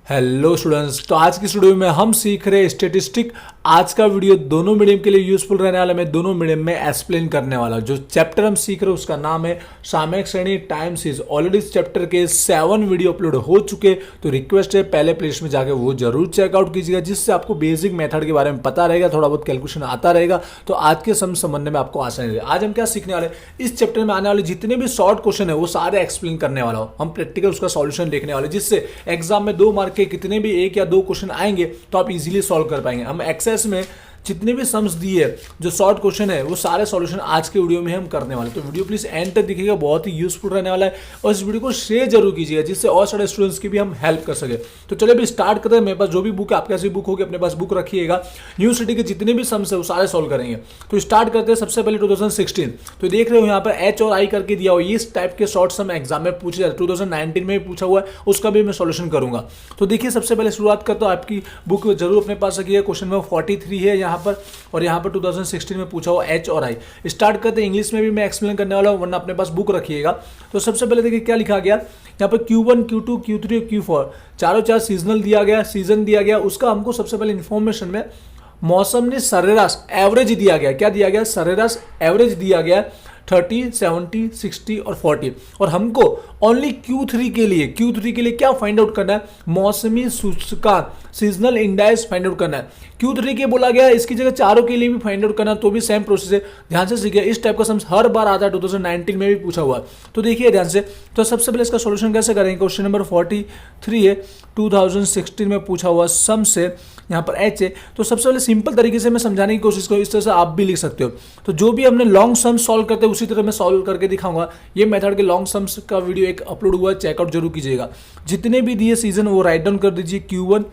Hello students, तो आज की वीडियो में हम सीख रहे हैं स्टेटिस्टिक। आज का वीडियो दोनों मीडियम के लिए यूजफुल रहने वाला, मैं दोनों मीडियम में एक्सप्लेन करने वाला। जो चैप्टर हम सीख रहे हैं उसका नाम है सामयिक श्रेणी टाइम सीरीज। ऑलरेडी इस चैप्टर के 7 वीडियो अपलोड हो चुके, तो रिक्वेस्ट है पहले प्लेलिस्ट में जाकर वो जरूर चेकआउट कीजिएगा, जिससे आपको बेसिक मेथड के बारे में पता रहेगा, थोड़ा बहुत कैलकुलेशन आता रहेगा, तो आज के समझने में आपको आसानी रहेगी। आज हम क्या सीखने वाले, इस चैप्टर में आने वाले जितने भी शॉर्ट क्वेश्चन है वो सारे एक्सप्लेन करने वाला हूँ। हम प्रैक्टिकल उसका सॉल्यूशन देखने वाले, जिससे एग्जाम में 2 मार्क के कितने भी 1 या 2 क्वेश्चन आएंगे तो आप इजीली सॉल्व कर पाएंगे। हम एक्सेस में जितने भी सम्स दिए, जो शॉर्ट क्वेश्चन है, वो सारे सॉल्यूशन आज के वीडियो में हम करने वाले। तो वीडियो प्लीज एंड तक दिखेगा, बहुत ही यूजफुल रहने वाला है, और इस वीडियो को शेयर जरूर कीजिएगा, जिससे और सारे स्टूडेंट्स की भी हम हेल्प कर सके। तो चलिए अभी स्टार्ट करते हैं। मेरे पास जो भी बुक है, आपके पास भी बुक होगी, अपने पास बुक रखिएगा। यूनिवर्सिटी के जितने भी सम्स है वो सारे सॉल्व करेंगे। तो स्टार्ट करते हैं सबसे पहले 2016। तो देख रहे हो यहाँ पर एच और आई करके दिया हुआ, इस टाइप के शॉर्ट सम एग्जाम में पूछे जाते हैं। 2019 में भी पूछा हुआ है, उसका भी मैं सॉल्यूशन करूंगा। तो देखिए सबसे पहले शुरुआत करता हूँ। आपकी बुक जरूर अपने पास रखिएगा। क्वेश्चन नंबर 43 है यहाँ पर, और यहाँ पर 2016 में पूछा हुआ एच और आई। स्टार्ट करते हैं। इंग्लिश में भी मैं एक्सप्लेन करने वाला हूँ, वरना अपने पास बुक रखिएगा। तो सबसे पहले देखिए क्या लिखा गया यहाँ पर, Q1, Q2, Q3 और Q4 चारों सीजनल दिया गया, सीजन दिया गया। उसका हमको सबसे पहले इंफॉर्मेशन में मौसम ने सरेराश एवरेज दिया गया। क्या दिया गया? सरेराश एवरेज दिया गया 30, 70, 60 और 40। और हमको ओनली Q3 के लिए क्या फाइंड आउट करना है? मौसमी सूचकांक, सीजनल इंडेक्स फाइंड आउट करना है। Q3 के बोला गया, इसकी जगह चारों के लिए भी फाइंड आउट करना, तो भी सेम प्रोसेस है। ध्यान से सीखिए, इस टाइप का सम्स हर बार आता है, 2019 में भी पूछा हुआ है। तो देखिए ध्यान से। तो सबसे पहले इसका सॉल्यूशन कैसे करेंगे? क्वेश्चन नंबर 43 है, 2016 में पूछा हुआ सम से यहाँ पर एच है। तो सबसे पहले सिंपल तरीके से मैं समझाने की कोशिश करूँ, इस तरह से आप भी लिख सकते हो। तो जो भी हमने लॉन्ग सम सॉल्व करते हैं उसी तरह मैं सॉल्व करके दिखाऊंगा। ये मेथड के लॉन्ग सम्स का वीडियो एक अपलोड हुआ है, चेकआउट जरूर कीजिएगा। जितने भी दिए सीजन वो राइट डाउन कर दीजिए, Q1,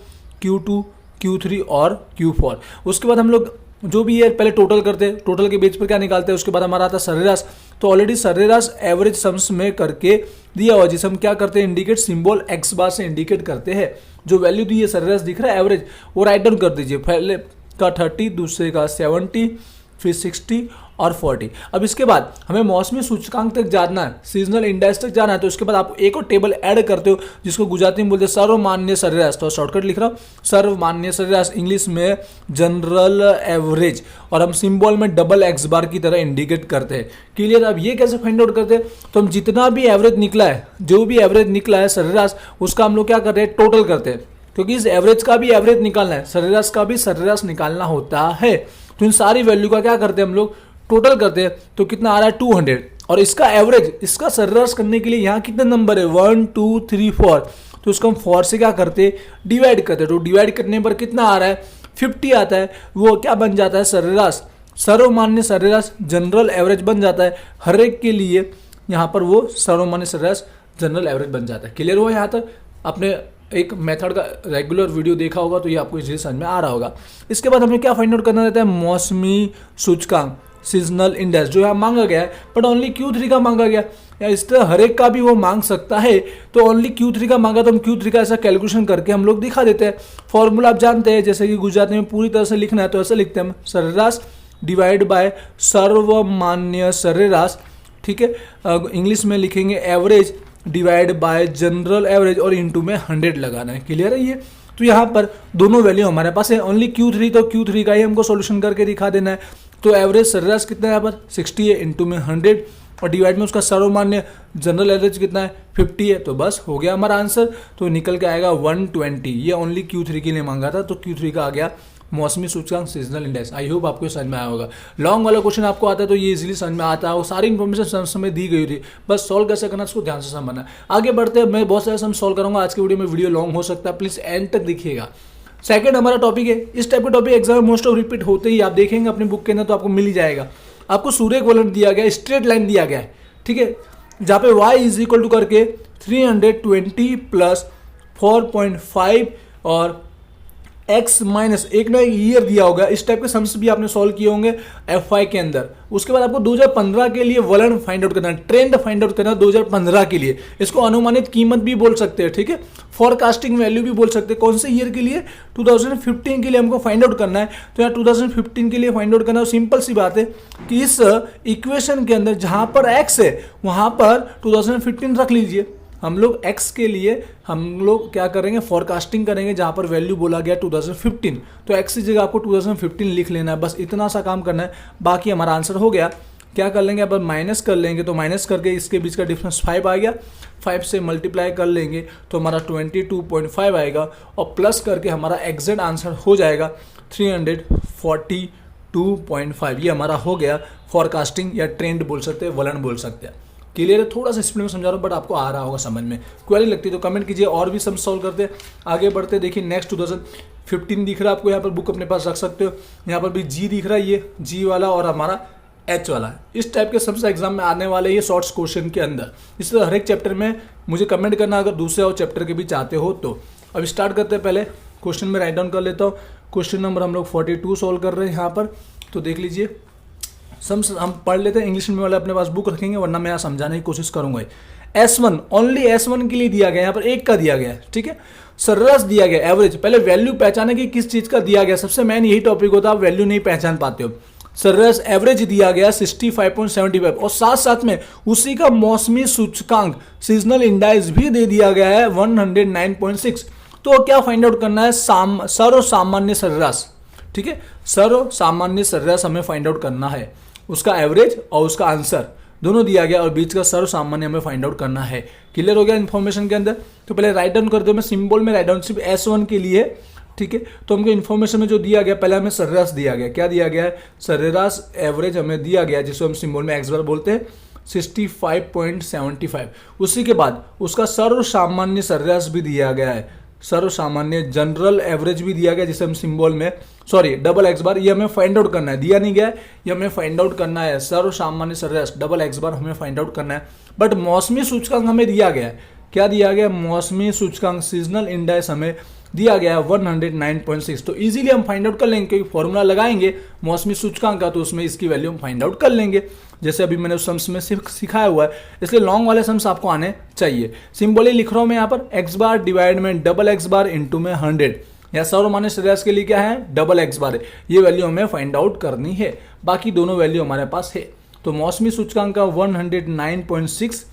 Q2, Q3 और Q4। उसके बाद हम लोग जो भी है पहले टोटल करते हैं, टोटल के बेस पर क्या निकालते हैं, उसके बाद हमारा आता है सरेराश। तो ऑलरेडी सरेराश एवरेज सम्स में करके दिया हुआ, जिसे हम क्या करते हैं, इंडिकेट सिंबल एक्स बार से इंडिकेट करते हैं। जो वैल्यू दी है सरेराश दिख रहा है एवरेज, वो राइट डाउन कर दीजिए। पहले का 30, दूसरे का 70, फिर 60 और 40। अब इसके बाद हमें मौसमी सूचकांक तक जाना है, सीजनल इंडेक्स तक जाना है। तो इसके बाद आप एक और टेबल ऐड करते हो, जिसको गुजराती में बोलते हैं सर्वमान्य सरेराश। तो शॉर्टकट लिख रहा हूँ, सर्वमान्य सरेराश, इंग्लिश में जनरल एवरेज, और हम सिंबल में डबल एक्स बार की तरह इंडिकेट करते हैं। क्लियर? अब ये कैसे फाइंड आउट करते हैं? तो हम जितना भी एवरेज निकला है, जो भी एवरेज निकला है सरेराश, उसका हम लोग क्या करते हैं, टोटल करते हैं। क्योंकि इस एवरेज का भी एवरेज निकालना है, सरेराश का भी सरेराश निकालना होता है। तो इन सारी वैल्यू का क्या करते हैं हम लोग, टोटल करते हैं। तो कितना आ रहा है, 200। और इसका एवरेज, इसका सरेराश करने के लिए यहाँ कितने नंबर है, 1, 2, 3, 4। तो उसको हम 4 से क्या करते हैं, डिवाइड करते हैं। तो डिवाइड करने पर कितना आ रहा है, 50 आता है। वो क्या बन जाता है, सरेराश, सर्वमान्य सरेराश, जनरल एवरेज बन जाता है। हर एक के लिए यहाँ पर वो सर्वमान्य सरेराश जनरल एवरेज बन जाता है। क्लियर हुआ यहाँ तक? आपने एक मेथड का रेगुलर वीडियो देखा होगा, तो ये आपको इजीली समझ में आ रहा होगा। इसके बाद हमें क्या फाइंड आउट करना रहता है, मौसमी सूचकांक, सीजनल इंडेक्स, जो यहाँ मांगा गया है, बट ओनली Q3 का मांगा गया। या इस तरह हर एक का भी वो मांग सकता है, तो ओनली Q3 का मांगा, तो हम Q3 का ऐसा कैलकुलेशन करके हम लोग दिखा देते हैं। फॉर्मूला आप जानते हैं, जैसे कि गुजराती में पूरी तरह से लिखना है तो ऐसे लिखते हैं हम, सरेराश डिवाइड बाय सर्वमान्य सरेराश। ठीक है? इंग्लिश में लिखेंगे average divide by general average, और इनटू में 100 लगाना है। क्लियर है ये? तो यहाँ पर दोनों वैल्यू हमारे पास है, ओनली Q3, तो Q3 का ही हमको सॉल्यूशन करके दिखा देना है। तो एवरेज सरेराश कितना है यहाँ पर, 60 है, इनटू में 100, और डिवाइड में उसका सर्वमान्य जनरल एवरेज कितना है, 50 है। तो बस हो गया हमारा आंसर। तो निकल के आएगा 120। ये ओनली Q3 के लिए मांगा था, तो Q3 का आ गया मौसमी सूचकांक, सीजनल इंडेक्स। आई होप आपको समझ में आया होगा। लॉन्ग वाला क्वेश्चन आपको आता है तो ये इजीली समझ में आता है, वो सारी इन्फॉर्मेशन समय दी गई थी, बस सॉल्व कैसे करना उसको ध्यान से समझना है। आगे बढ़ते हैं, मैं बहुत सारे सम सॉल्व करूंगा आज की वीडियो में। वीडियो लॉन्ग हो सकता है, प्लीज एंड तक देखिएगा। सेकंड हमारा टॉपिक है, इस टाइप के टॉपिक एग्जाम में मोस्ट ऑफ रिपीट होते ही, आप देखेंगे अपनी बुक के अंदर तो आपको मिल ही जाएगा। आपको सूर्य वलन दिया गया, स्ट्रेट लाइन दिया गया है, ठीक है, जहाँ पे y इज इक्वल टू करके 320 प्लस 4.5 और x माइनस एक ना ईयर दिया होगा। इस टाइप के सम्स भी आपने सॉल्व किए होंगे FY के अंदर। उसके बाद आपको 2015 के लिए वलन फाइंड आउट करना है, ट्रेंड फाइंड आउट करना है 2015 के लिए। इसको अनुमानित कीमत भी बोल सकते हैं, ठीक है, फॉरकास्टिंग वैल्यू भी बोल सकते हैं। कौन से ईयर के लिए, 2015 के लिए हमको फाइंड आउट करना है। तो यहाँ 2015 के लिए फाइंड आउट करना है। सिंपल सी बात है कि इस इक्वेशन के अंदर जहां पर x है वहां पर 2015 रख लीजिए। हम लोग x के लिए हम लोग क्या करेंगे, फोरकास्टिंग करेंगे जहाँ पर वैल्यू बोला गया 2015, तो x की जगह आपको 2015 लिख लेना है, बस इतना सा काम करना है, बाकी हमारा आंसर हो गया। क्या कर लेंगे, अब माइनस कर लेंगे, तो माइनस करके इसके बीच का डिफरेंस 5 आ गया, 5 से मल्टीप्लाई कर लेंगे तो हमारा 22.5 आएगा, और प्लस करके हमारा एग्जैक्ट आंसर हो जाएगा 342.5। ये हमारा हो गया फोरकास्टिंग या ट्रेंड बोल सकते हैं, वलन बोल सकते हैं। क्लियर है, थोड़ा सा स्पीड में समझा रहा हूँ बट आपको आ रहा होगा समझ में। क्वेरी लगती है तो कमेंट कीजिए, और भी सम सॉल्व करते हैं, आगे बढ़ते। देखिए नेक्स्ट 2015 दिख रहा है आपको, यहाँ पर बुक अपने पास रख सकते हो, यहाँ पर भी जी दिख रहा है, ये जी वाला और हमारा एच वाला। इस टाइप के सबसे एग्जाम में आने वाले ये शॉर्ट्स क्वेश्चन के अंदर। इस तरह हर एक चैप्टर में मुझे कमेंट करना अगर दूसरे और चैप्टर के भी चाहते हो तो। अब स्टार्ट करते हैं, पहले क्वेश्चन में राइट डाउन कर लेता हूँ। क्वेश्चन नंबर हम लोग 42 सॉल्व कर रहे हैं यहाँ पर, तो देख लीजिए सम्स हम पढ़ लेते हैं। इंग्लिश में वाले अपने पास बुक रखेंगे, वरना मैं यहाँ समझाने की कोशिश करूंगा। S1 ओनली S1 के लिए दिया गया, यहाँ पर एक का दिया गया है, ठीक है। सर्रास दिया गया एवरेज, पहले वैल्यू पहचाने की किस चीज का दिया गया, सबसे मेन यही टॉपिक होता है, आप वैल्यू नहीं पहचान पाते हो। सर्रास एवरेज दिया गया 65.75 और साथ साथ में उसी का मौसमी सूचकांक सीजनल इंडाइस भी दे दिया गया है 109.6। तो क्या फाइंड आउट करना है, सर्व सामान्य सर्रास, ठीक है। सर्व सामान्य सर्रास हमें फाइंड आउट करना है, उसका एवरेज और उसका आंसर दोनों दिया गया, और बीच का सर्व सामान्य हमें फाइंड आउट करना है। क्लियर हो गया इन्फॉर्मेशन के अंदर। तो पहले राइट डाउन कर दो, मैं सिंबल में राइट डाउन सिर्फ S1 के लिए, ठीक है। तो हमको इन्फॉर्मेशन में जो दिया गया, पहले हमें सर्रास दिया गया, क्या दिया गया है, सर्रास एवरेज हमें दिया गया, जिसको हम सिंबल में एक्स बार बोलते हैं, 65.75। उसी के बाद उसका सर्व सामान्य सर्रास भी दिया गया है, सर्व सामान्य जनरल एवरेज भी दिया गया, जिसे हम सिंबल में डबल एक्स बार, ये हमें फाइंड आउट करना है, दिया नहीं गया, ये हमें फाइंड आउट करना है। सर्व सामान्य सर्रास डबल एक्स बार हमें फाइंड आउट करना है। बट मौसमी सूचकांक हमें दिया गया है, क्या दिया गया, मौसमी सूचकांक सीजनल इंडेक्स हमें दिया गया है 109.6। तो इजीली हम फाइंड आउट कर लेंगे, क्योंकि फॉर्मूला लगाएंगे मौसमी सूचकांक का, तो उसमें इसकी वैल्यू हम फाइंड आउट कर लेंगे, जैसे अभी मैंने उस सम्स में सिर्फ सिखाया हुआ है। इसलिए लॉन्ग वाले सम्स आपको आने चाहिए। सिंबल ही लिख रहा हूं मैं यहाँ पर, एक्स बार डिवाइड में डबल एक्स बार इंटू में 100, या सर्वमान्य सर्रास के लिए क्या है, डबल एक्स बार है, ये वैल्यू हमें फाइंड आउट करनी है। बाकी दोनों वैल्यू हमारे पास है। तो मौसमी सूचकांक का 109.6,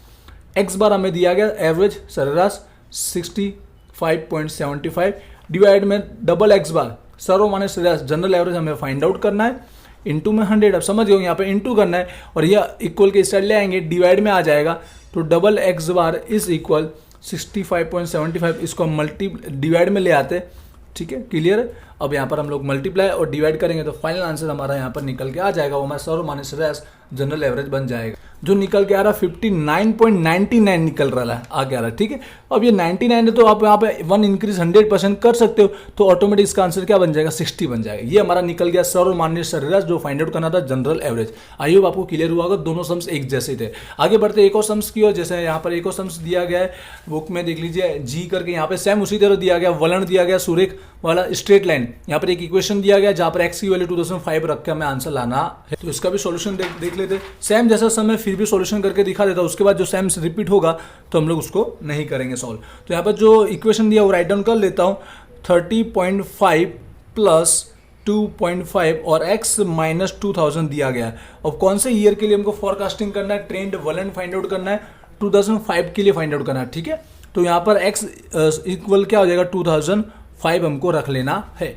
एक्स बार हमें दिया गया, एवरेज सर्रास 65.75 डिवाइड में डबल एक्स बार सर्वमान्य सर्रास जनरल एवरेज हमें फाइंड आउट करना है, इंटू में 100। अब समझ गए, यहाँ पे इंटू करना है और यह इक्वल के साइड ले आएंगे, डिवाइड में आ जाएगा, तो double x bar is equal 65.75। इसको मल्टी डिवाइड में ले आते, ठीक है। क्लियर है। अब यहाँ पर हम लोग मल्टीप्लाई और डिवाइड करेंगे तो फाइनल आंसर हमारा यहाँ पर निकल के आ जाएगा, वो हमारा सर्वमान्य सर्रास जनरल एवरेज बन जाएगा, जो निकल के आ रहा 59.99 निकल रहा है, आ गया रहा, ठीक है। अब ये 99 है, तो आप यहाँ पे 1 इंक्रीज 100% कर सकते हो, तो ऑटोमेटिक इसका आंसर क्या बन जाएगा, 60 बन जाएगा। ये हमारा निकल गया सर्वमान्य सर्रास, जो फाइंड आउट करना था जनरल एवरेज। आई होप आपको क्लियर हुआ होगा, दोनों सम्स एक जैसे थे। आगे बढ़ते एक और सम्स की ओर, जैसे यहाँ पर एक और सम्स दिया गया है बुक में, देख लीजिए जी करके, यहाँ पे सेम उसी तरह दिया गया, वलन दिया गया सुरेख वाला स्ट्रेट लाइन। यहाँ पर एक इक्वेशन दिया गया जहाँ पर एक्स की वैल्यू 2005 रख के हमें आंसर लाना है, तो इसका भी सोल्यूशन देख लेते। सेम जैसा समय फिर भी सॉल्यूशन करके दिखा देता, उसके बाद जो सेम रिपीट होगा तो हम लोग उसको नहीं करेंगे सॉल्व। तो यहाँ पर जो इक्वेशन दिया वो राइट डाउन कर लेता हूँ, 30.5 प्लस 2.5 और x माइनस 2000 दिया गया है। अब कौन से ईयर के लिए हमको फोरकास्टिंग करना है, ट्रेंड वलन फाइंड आउट करना है, 2005 के लिए फाइंड आउट करना है, ठीक है। तो यहाँ पर x इक्वल क्या हो जाएगा, 2005 हमको रख लेना है।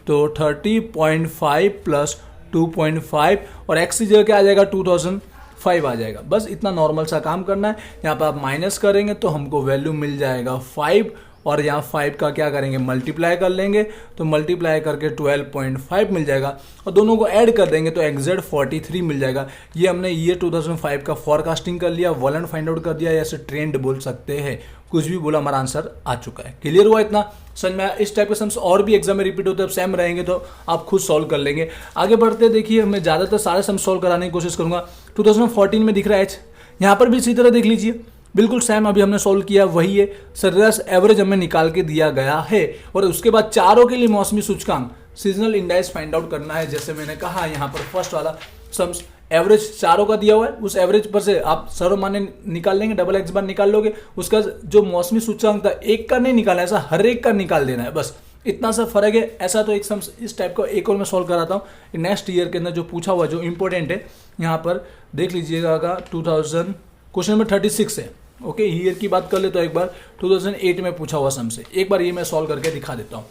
तो 30.5 प्लस 2.5 और x की जगह क्या आ जाएगा, 2005 आ जाएगा। बस इतना नॉर्मल सा काम करना है। यहाँ पर आप माइनस करेंगे तो हमको वैल्यू मिल जाएगा 5, और यहाँ 5 का क्या करेंगे, मल्टीप्लाई कर लेंगे, तो मल्टीप्लाई करके 12.5 मिल जाएगा, और दोनों को ऐड कर देंगे तो एग्जैक्ट 43 मिल जाएगा। ये हमने ईयर 2005 का फोरकास्टिंग कर लिया, वॉलन फाइंड आउट कर दिया, या ऐसे ट्रेंड बोल सकते हैं, कुछ भी बोला, हमारा आंसर आ चुका है। क्लियर हुआ इतना समझ में? इस टाइप के सम्स और भी एग्जाम में रिपीट होते हैं, सेम रहेंगे तो आप खुद सॉल्व कर लेंगे। आगे बढ़ते देखिए, मैं ज़्यादातर सारे सम सॉल्व कराने की कोशिश करूंगा। 2014 में दिख रहा है एच, यहाँ पर भी इसी तरह देख लीजिए, बिल्कुल सेम अभी हमने सॉल्व किया वही है। सर्रास एवरेज हमें निकाल के दिया गया है, और उसके बाद चारों के लिए मौसमी सूचकांक सीजनल इंडेक्स फाइंड आउट करना है। जैसे मैंने कहा यहाँ पर फर्स्ट वाला सम्स एवरेज चारों का दिया हुआ है, उस एवरेज पर से आप सर्वमान्य निकाल लेंगे, डबल एक्स बार निकाल लोगे, उसका जो मौसमी सूचकांक था एक का नहीं निकालना, ऐसा हर एक का निकाल देना है, बस इतना सा फर्क है। ऐसा तो एक सम इस टाइप का एक और मैं सॉल्व कराता हूँ नेक्स्ट ईयर के अंदर, जो पूछा हुआ जो इंपॉर्टेंट है यहाँ पर देख लीजिएगा। 2000 क्वेश्चन नंबर 36 है, ओके, ईयर की बात कर ले तो एक बार 2008 में पूछा हुआ सम से, एक बार ये मैं सॉल्व करके दिखा देता हूँ।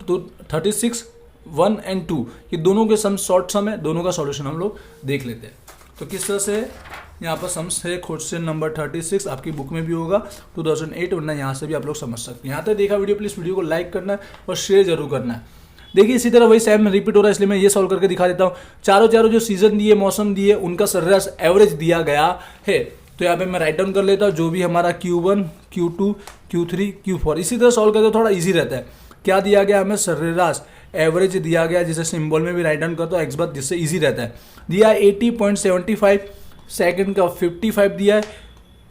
तो 36, 1 एंड 2 ये दोनों के सम शॉर्ट सम है, दोनों का सॉल्यूशन हम लोग देख लेते हैं। तो किस तरह से यहाँ पर सम्स है, क्वेश्चन नंबर 36 आपकी बुक में भी होगा 2008, वरना यहाँ से भी आप लोग समझ सकते हैं। यहाँ तक देखा वीडियो, प्लीज़ वीडियो को लाइक करना है और शेयर जरूर करना है। देखिए इसी तरह वही सेम रिपीट हो रहा है, इसलिए मैं ये सॉल्व करके दिखा देता हूँ। चारों जो सीजन दिए, मौसम दिए, उनका सरेराश एवरेज दिया गया है। तो यहाँ पे मैं राइट डाउन कर लेता हूँ जो भी हमारा Q1, Q2, Q3, Q4, इसी तरह सॉल्व करते थोड़ा ईजी रहता है। क्या दिया गया हमें, सरेराश एवरेज दिया गया, जिसे सिंबल में भी राइट डाउन करता हूँ एक्स बार, जिससे ईजी रहता है। दिया 80.75, सेकंड का 55 दिया है,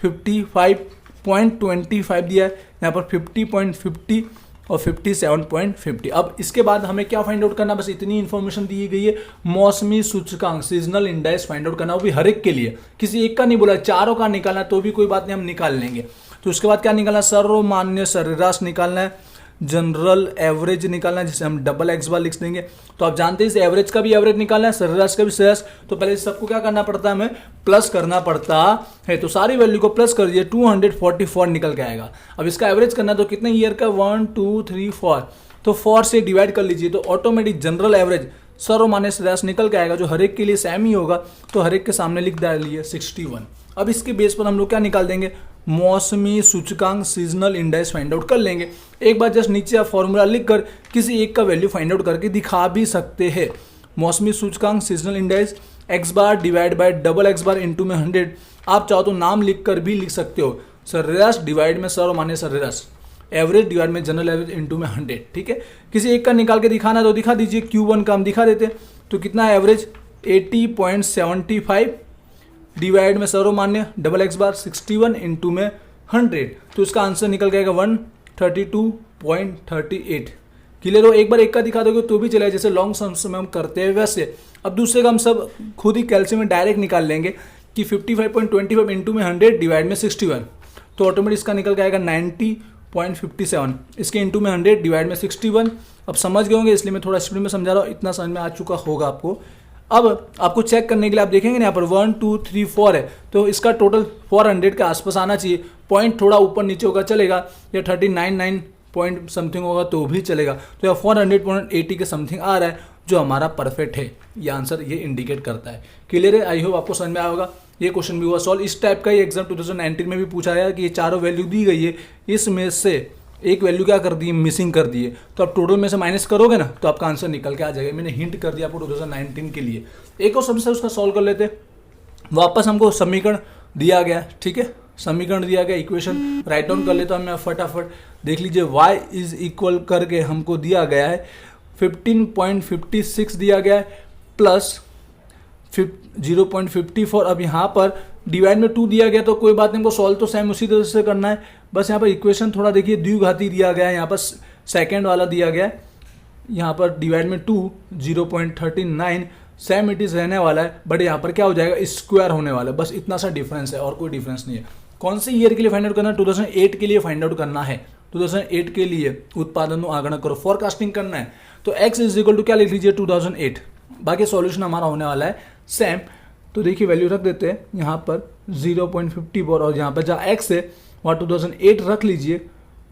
55.25 दिया है, यहाँ पर 50.50 और 57.50। अब इसके बाद हमें क्या फाइंड आउट करना, बस इतनी इन्फॉर्मेशन दी गई है। मौसमी सूचकांक सीजनल इंडेक्स फाइंड आउट करना, वो भी हर एक के लिए, किसी एक का नहीं बोला, चारों का निकालना तो भी कोई बात नहीं, हम निकाल लेंगे। तो उसके बाद क्या निकालना, सर्वमान्य सरेराश निकालना है, जनरल एवरेज निकालना है, जिसे हम डबल एक्स बार लिख देंगे। तो आप जानते हैं इस एवरेज का भी एवरेज निकालना है, सरेराश का भी सरेराश। तो पहले सबको क्या करना पड़ता है, हमें प्लस करना पड़ता है। तो सारी वैल्यू को प्लस कर दिए, 244 निकल के आएगा। अब इसका एवरेज करना है, तो कितने ईयर का, 1 2 3 4, तो 4 से डिवाइड कर लीजिए, तो ऑटोमेटिक जनरल एवरेज सर्वमान्य सरेराश निकल के आएगा, जो हर एक के लिए सेम ही होगा। तो हर एक के सामने लिख डालिए 61। अब इसके बेस पर हम लोग क्या निकाल देंगे, मौसमी सूचकांक सीजनल इंडेक्स फाइंड आउट कर लेंगे। एक बार जस्ट नीचे आप फॉर्मूला लिखकर किसी एक का वैल्यू फाइंड आउट करके दिखा भी सकते हैं। मौसमी सूचकांक seasonal index x bar divide by double x bar into में 100। आप चाहो तो नाम लिख कर भी लिख सकते हो, सरेराश डिवाइड में सर्वमान्य सरेराश, एवरेज डिवाइड में जनरल एवरेज इंटू में 100। ठीक है, किसी एक का निकाल के दिखाना तो दिखा दीजिए। Q1 का हम दिखा देते हैं, तो कितना है एवरेज, 80.75 डिवाइड में सर्वमान्य डबल एक्स बार 61 इंटू में 100। तो इसका आंसर निकल जाएगा 132.38। क्लियर हो, एक बार एक का दिखा दोगे तो भी चलेगा, जैसे लॉन्ग सम्स में हम करते हैं वैसे। अब दूसरे का हम सब खुद ही कैल्शियम में डायरेक्ट निकाल लेंगे कि 55.25 इंटू में 100 डिवाइड में 61, तो ऑटोमेटिक इसका निकल के आएगा 90.57। इसके इंटू में 100 डिवाइड में 61। अब समझ गए होंगे, इसलिए मैं थोड़ा स्पीड में समझा रहा हूँ, इतना समझ में आ चुका होगा आपको। अब आपको चेक करने के लिए आप देखेंगे ना, यहाँ पर 1 2 3 4 है, तो इसका टोटल 400 के आसपास आना चाहिए। पॉइंट थोड़ा ऊपर नीचे होगा चलेगा, या 39 पॉइंट समथिंग होगा तो भी चलेगा। तो यहाँ 400.80 के समथिंग आ रहा है, जो हमारा परफेक्ट है। ये आंसर ये इंडिकेट करता है। क्लियर है, आई होप आपको समझ में आया होगा। ये क्वेश्चन भी हुआ सॉल्व। इस टाइप का ही एग्जाम 2019 में भी पूछा गया कि ये चारों वैल्यू दी गई है, इसमें से एक वैल्यू क्या कर दी, मिसिंग कर दी है। तो आप टोटल में से माइनस करोगे ना, तो आपका आंसर निकल के आ जाएगा। मैंने हिंट कर दिया आपको 2019 के लिए। एक और समस्या उसका सॉल्व कर लेते हैं। वापस हमको समीकरण दिया गया, ठीक है, समीकरण दिया गया, इक्वेशन राइट डाउन कर लेता हूँ मैं फटाफट। देख लीजिए, y इज इक्वल करके हमको दिया गया है 15.56 दिया गया है, प्लस 0.54। अब यहाँ पर डिवाइड में 2 दिया गया, तो कोई बात नहीं, हमको सॉल्व तो सेम उसी तरह से करना है। बस यहाँ पर इक्वेशन थोड़ा देखिए, द्विघाती दिया गया है, यहाँ पर सेकेंड वाला दिया गया है, यहाँ पर डिवाइड में 2 0.39 सेम इट इज रहने वाला है, बट यहाँ पर क्या हो जाएगा, स्क्वायर होने वाला है। बस इतना सा डिफरेंस है और कोई डिफरेंस नहीं है। कौन से ईयर के लिए फाइंड आउट करना है, 2008 के लिए फाइंड आउट करना है। 2008 के लिए उत्पादन आगणना करो, फोरकास्टिंग करना है। तो x इज इक्वल टू क्या लिख लीजिए, 2008। बाकी सॉल्यूशन हमारा होने वाला है सेम। तो देखिए वैल्यू रख देते हैं यहाँ पर 0.54, और यहाँ पर जहाँ x है वहाँ 2008 रख लीजिए,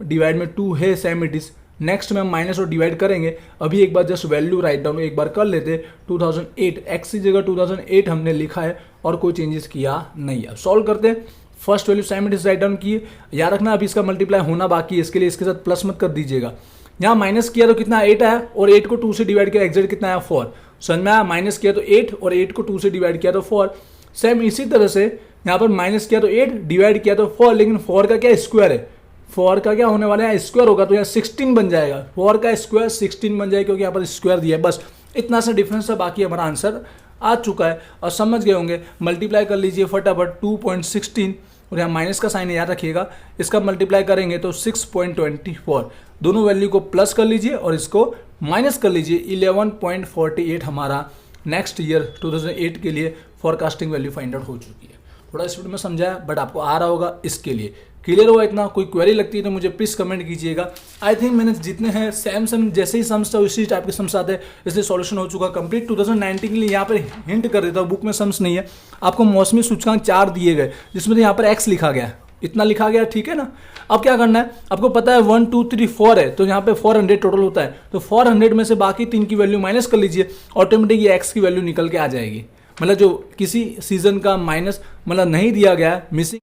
डिवाइड में 2 है, सेम इट इज। नेक्स्ट में हम माइनस और डिवाइड करेंगे। अभी एक बार जस्ट वैल्यू राइट डाउन एक बार कर लेते। 2008 x की जगह 2008 हमने लिखा है और कोई चेंजेस किया नहीं। अब सॉल्व करते हैं। First value same it is write down किए। याद रखना अभी इसका मल्टीप्लाई होना बाकी है, इसके लिए इसके साथ प्लस मत कर दीजिएगा। यहाँ माइनस किया तो कितना 8 आया, और 8 को 2 से डिवाइड किया, एग्जैक्ट कितना आया 4। समझ में आया, माइनस किया तो 8 और 8 को 2 से डिवाइड किया तो 4। सेम इसी तरह से यहाँ पर माइनस किया तो 8, डिवाइड किया तो 4, लेकिन 4 का क्या स्क्वायर है, 4 का क्या होने वाला है, स्क्वायर होगा, तो यहाँ 16 बन जाएगा। 4 का स्क्वायर 16 बन जाएगा, क्योंकि यहाँ पर स्क्वायर दिया है। बस इतना सा डिफरेंस है, बाकी हमारा आंसर आ चुका है और समझ गए होंगे। मल्टीप्लाई कर लीजिए फटाफट, 2.16 और यहाँ माइनस का साइन याद रखिएगा, इसका मल्टीप्लाई करेंगे तो 6.24। दोनों वैल्यू को प्लस कर लीजिए और इसको माइनस कर लीजिए, 11.48 हमारा नेक्स्ट ईयर 2008 के लिए फोरकास्टिंग वैल्यू फाइंड आउट हो चुकी है। थोड़ा स्पीड में समझाया, बट आपको आ रहा होगा, इसके लिए क्लियर हुआ इतना। कोई क्वेरी लगती है तो मुझे प्लीज कमेंट कीजिएगा। आई थिंक मैंने जितने हैं सेम जैसे ही सम्स था उसी टाइप के सम्स आते हैं, इसलिए सॉल्यूशन हो चुका कंप्लीट। 2019 के लिए यहाँ पर हिंट कर देता हूँ, बुक में सम्स नहीं है। आपको मौसमी सूचकांक 4 दिए गए, जिसमें तो यहाँ पर एक्स लिखा गया है, इतना लिखा गया, ठीक है ना। अब क्या करना है, आपको पता है 1 2 3 4 है, तो यहाँ पे 400 टोटल होता है, तो 400 में से बाकी 3 की वैल्यू माइनस कर लीजिए, ऑटोमेटिक ये एक्स की वैल्यू निकल के आ जाएगी। मतलब जो किसी सीजन का माइनस मतलब नहीं दिया गया है, मिसिंग